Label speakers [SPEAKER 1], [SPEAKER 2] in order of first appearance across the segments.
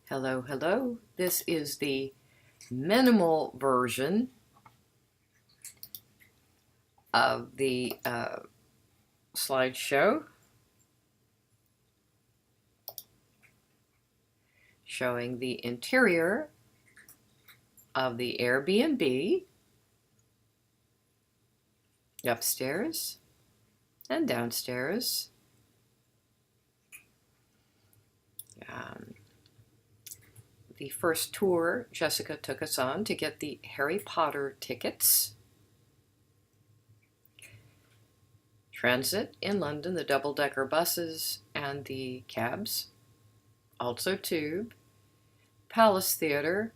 [SPEAKER 1] Hello, hello. This is the minimal version of the slideshow showing the interior of the Airbnb upstairs and downstairs. The first tour Jessica took us on to get the Harry Potter tickets. Transit in London, the double-decker buses and the cabs. Also Tube. Palace Theatre,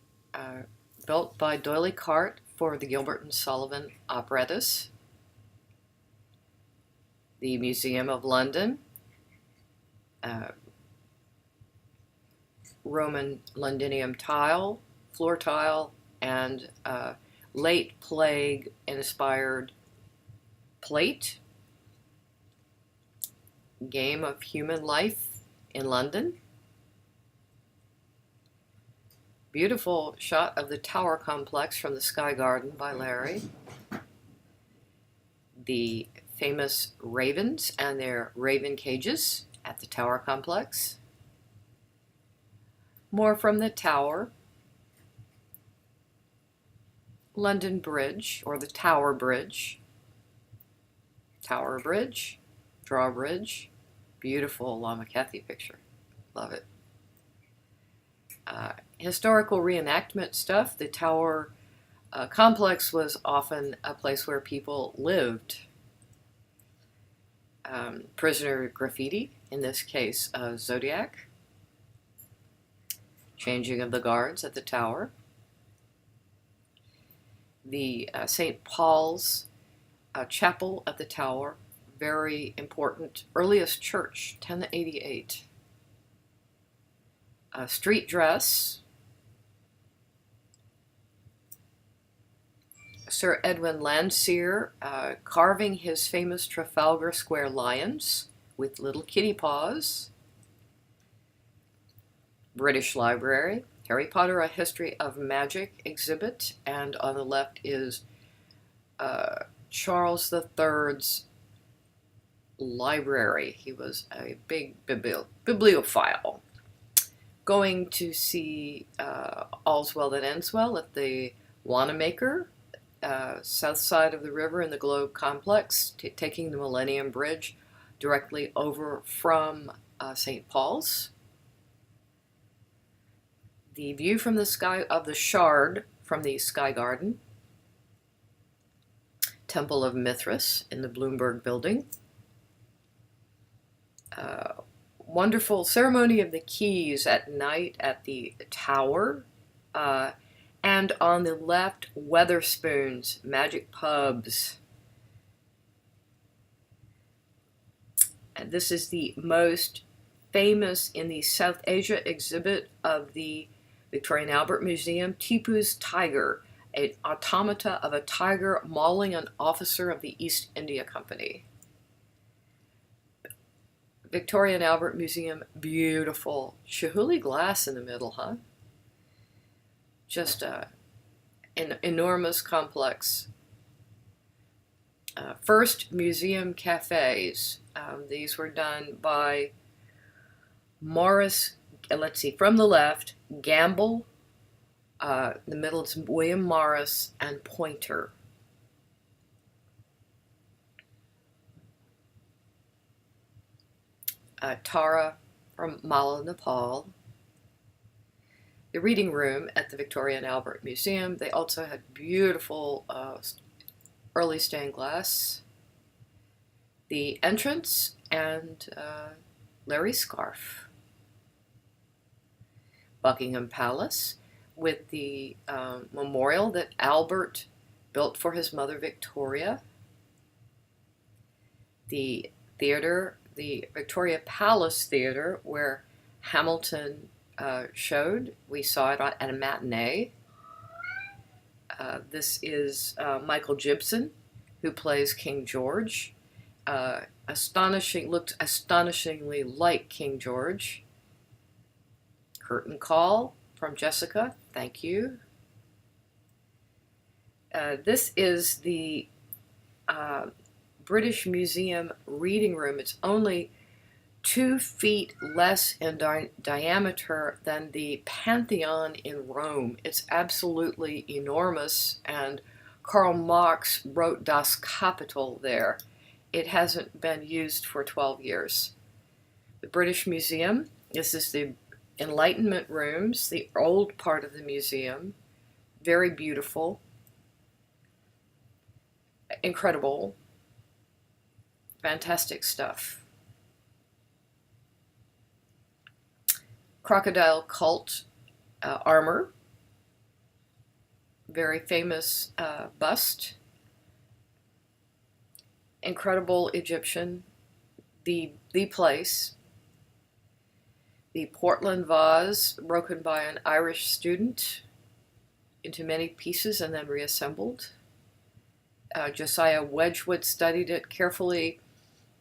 [SPEAKER 1] built by D'Oyly Carte for the Gilbert and Sullivan operettas. The Museum of London, Roman Londinium tile, floor tile, and late plague inspired plate. Game of Human Life in London. Beautiful shot of the Tower Complex from the Sky Garden by Larry. The famous ravens and their raven cages at the Tower Complex. More from the Tower. London Bridge, or the Tower Bridge. Tower Bridge, drawbridge. Beautiful Lama Kathy picture. Love it. Historical reenactment stuff. The Tower Complex was often a place where people lived. Prisoner graffiti, in this case Zodiac. Changing of the guards at the Tower. The St. Paul's Chapel at the Tower, very important, earliest church, 1088. Street dress. Sir Edwin Landseer carving his famous Trafalgar Square lions with little kitty paws. British Library, Harry Potter, A History of Magic exhibit, and on the left is Charles III's library. He was a big bibliophile. Going to see All's Well That Ends Well at the Wanamaker, south side of the river in the Globe Complex, taking the Millennium Bridge directly over from St. Paul's. The view from the sky of the Shard from the Sky Garden. Temple of Mithras in the Bloomberg Building. Wonderful ceremony of the keys at night at the Tower. And on the left, Weatherspoons, Magic Pubs. And this is the most famous in the South Asia exhibit of the Victoria and Albert Museum, Tipu's Tiger, an automata of a tiger mauling an officer of the East India Company. Victoria and Albert Museum, beautiful. Chihuly glass in the middle, huh? Just an enormous complex. First museum cafes. These were done by Morris, let's see, from the left, Gamble, the middle is William Morris, and Pointer. Tara from Mala, Nepal. The reading room at the Victoria and Albert Museum. They also had beautiful early stained glass. The entrance and Larry's scarf. Buckingham Palace with the memorial that Albert built for his mother Victoria. The theater, the Victoria Palace Theater, where Hamilton showed. We saw it at a matinee. This is Michael Gibson, who plays King George. Looked astonishingly like King George. Curtain call from Jessica. Thank you. This is the British Museum reading room. It's only 2 feet less in diameter than the Pantheon in Rome. It's absolutely enormous, and Karl Marx wrote Das Kapital there. It hasn't been used for 12 years. The British Museum, this is the Enlightenment rooms, the old part of the museum. Very beautiful. Incredible. Fantastic stuff. Crocodile cult armor. Very famous bust. Incredible Egyptian. The place. The porcelain vase broken by an Irish student into many pieces and then reassembled. Josiah Wedgwood studied it carefully,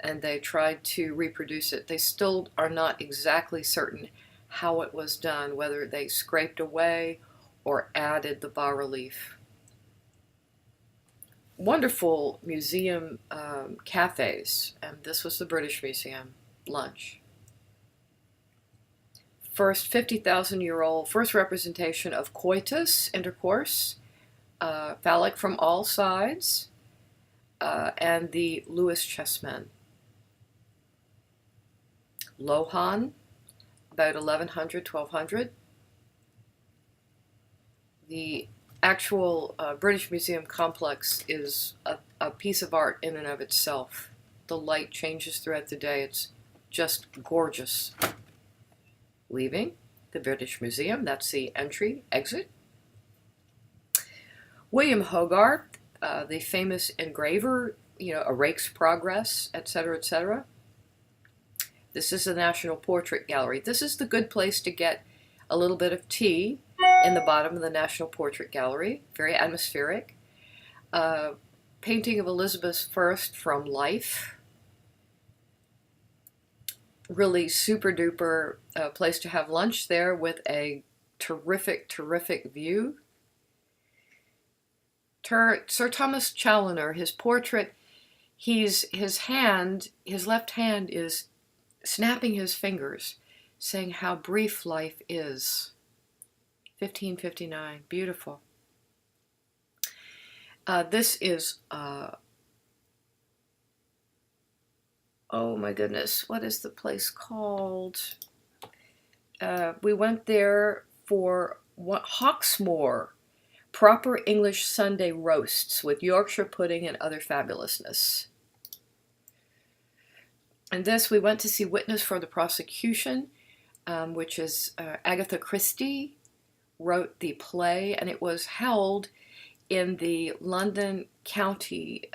[SPEAKER 1] and they tried to reproduce it. They still are not exactly certain how it was done, whether they scraped away or added the bas-relief. Wonderful museum cafes, and this was the British Museum lunch. First 50,000-year-old first representation of coitus, intercourse, phallic from all sides, and the Lewis chessmen. Lohan, about 1100, 1200. The actual British Museum complex is a piece of art in and of itself. The light changes throughout the day. It's just gorgeous. Leaving the British Museum, that's the entry, exit. William Hogarth, the famous engraver, A Rake's Progress, etc., etc. This is the National Portrait Gallery. This is the good place to get a little bit of tea in the bottom of the National Portrait Gallery. Very atmospheric. Painting of Elizabeth I from life. Really super duper place to have lunch there with a terrific, terrific view. Sir Thomas Challoner, his portrait, his left hand is snapping his fingers, saying how brief life is. 1559, beautiful. This is, oh my goodness, what is the place called? We went there for Hawksmoor, proper English Sunday roasts with Yorkshire pudding and other fabulousness. And this, we went to see Witness for the Prosecution, which is Agatha Christie wrote the play, and it was held in the London County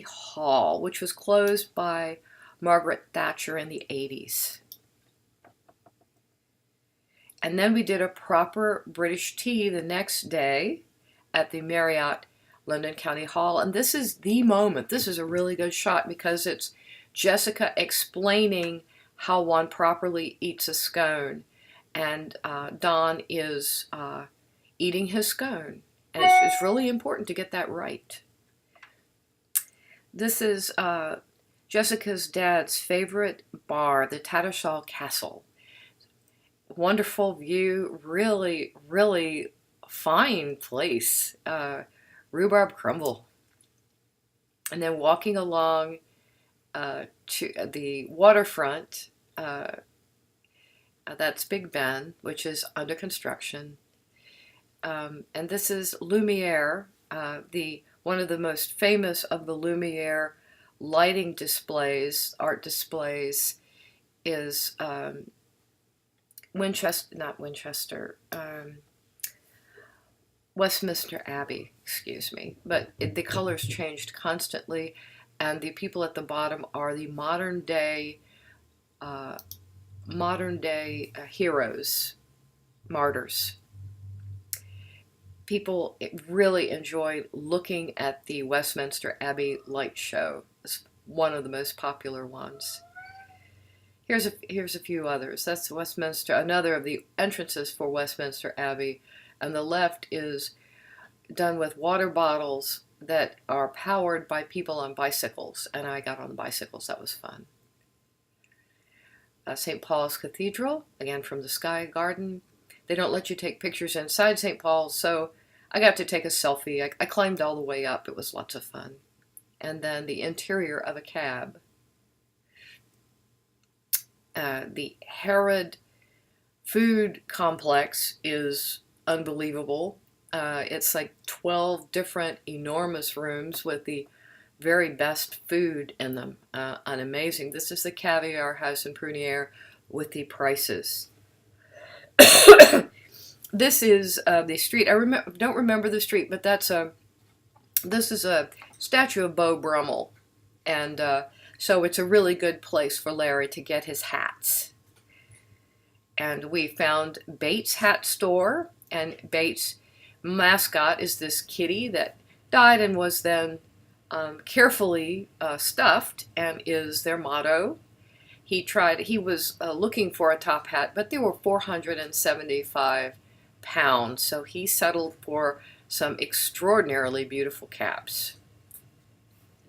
[SPEAKER 1] Hall, which was closed by Margaret Thatcher in the 80s. And then we did a proper British tea the next day at the Marriott London County Hall. And this is the moment. This is a really good shot because it's Jessica explaining how one properly eats a scone. And Don is eating his scone. And it's really important to get that right. This is Jessica's dad's favorite bar, the Tattersall Castle. Wonderful view, really, really fine place. Rhubarb crumble. And then walking along to the waterfront, that's Big Ben, which is under construction. And this is Lumiere, one of the most famous of the Lumiere lighting displays, art displays, is Westminster Abbey, excuse me. But the colors changed constantly, and the people at the bottom are the modern day heroes, martyrs. People really enjoy looking at the Westminster Abbey light show. It's one of the most popular ones. Here's a few others. That's Westminster, another of the entrances for Westminster Abbey, and the left is done with water bottles that are powered by people on bicycles, and I got on the bicycles. That was fun. St. Paul's Cathedral, again from the Sky Garden. They don't let you take pictures inside St. Paul's, so I got to take a selfie. I climbed all the way up. It was lots of fun. And then the interior of a cab. The Herod food complex is unbelievable. It's like 12 different enormous rooms with the very best food in them. And amazing. This is the Caviar House in Prunière with the prices. This is the street. Don't remember the street, but this is a statue of Beau Brummel, and so it's a really good place for Larry to get his hats. And we found Bates Hat Store, and Bates' mascot is this kitty that died and was then carefully stuffed, and is their motto. He was looking for a top hat, but they were £475, so he settled for some extraordinarily beautiful caps.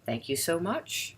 [SPEAKER 1] Thank you so much.